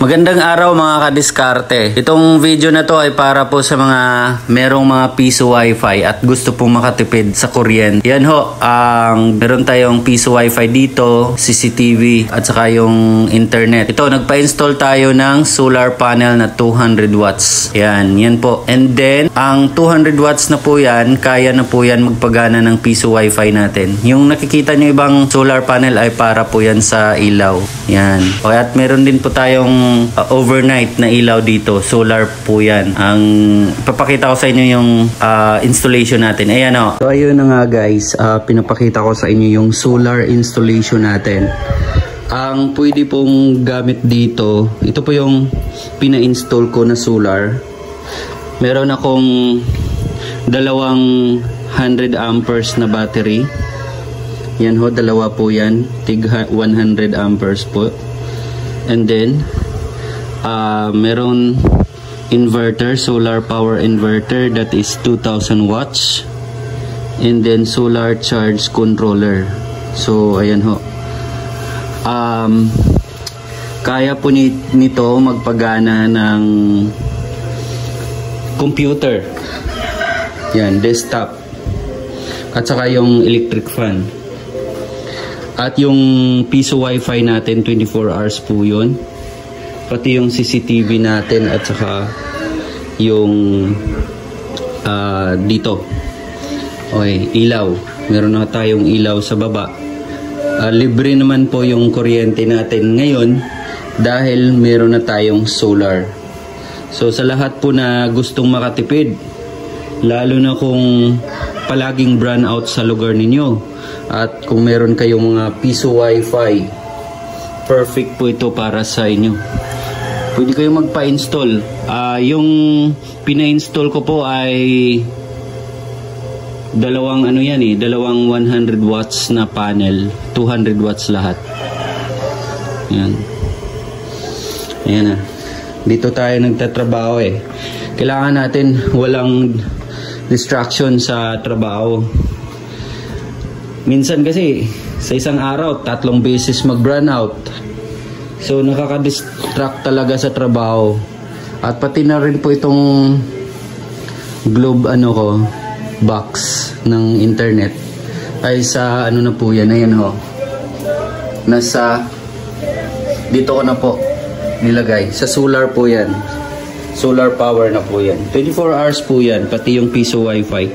Magandang araw mga kadiskarte. Itong video na to ay para po sa mga merong mga piso wifi at gusto pong makatipid sa kuryente. Yan ho, meron tayong piso wifi dito, CCTV at saka yung internet. Ito, nagpa-install tayo ng solar panel na 200 watts. Yan po. And then, ang 200 watts na po yan, kaya na po yan magpagana ng piso wifi natin. Yung nakikita nyo ibang solar panel ay para po yan sa ilaw. Yan. Okay, at meron din po tayong overnight na ilaw dito. Solar po yan. Ang papakita ko sa inyo yung installation natin. Ayan o. So ayun na nga guys. Pinapakita ko sa inyo yung solar installation natin. Ang pwede pong gamit dito, ito po yung pina-install ko na solar. Meron akong dalawang 100 amperes na battery. Yan ho, dalawa po yan. Tig 100 amperes po. And then, meron inverter, solar power inverter that is 2000 watts. And then, solar charge controller. So, ayan ho. Kaya po nito magpagana ng computer. Yan, desktop. At saka yung electric fan. At yung piso wifi natin, 24 hours po yun. Pati yung CCTV natin at saka yung dito. Okay, ilaw. Meron na tayong ilaw sa baba. Libre naman po yung kuryente natin ngayon dahil meron na tayong solar. So sa lahat po na gustong makatipid, lalo na kung palaging brownout sa lugar ninyo, at kung meron kayong mga piso wifi, perfect po ito para sa inyo. Pwede kayong magpa-install. Yung pina-install ko po ay dalawang dalawang 100 watts na panel, 200 watts lahat. Yan. Ayan na. Dito tayo nagtatrabaho eh. Kailangan natin walang distraction sa trabaho. Minsan kasi sa isang araw 3 beses mag-burn out. So nakaka-distract talaga sa trabaho. At pati na rin po itong globe box ng internet ay sa na po yan. Ayan ho. Nasa dito ko na po nilagay. Sa solar po yan. Solar power na po yan. 24 hours po yan. Pati yung piso wifi.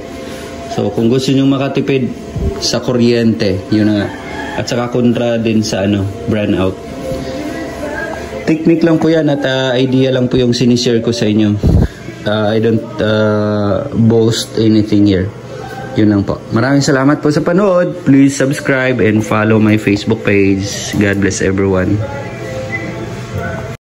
So kung gusto nyo makatipid sa kuryente, yun na nga. At saka kontra din sa brownout. Technique lang po yan at idea lang po yung sinishare ko sa inyo. I don't boast anything here. Yun lang po. Maraming salamat po sa panood. Please subscribe and follow my Facebook page. God bless everyone.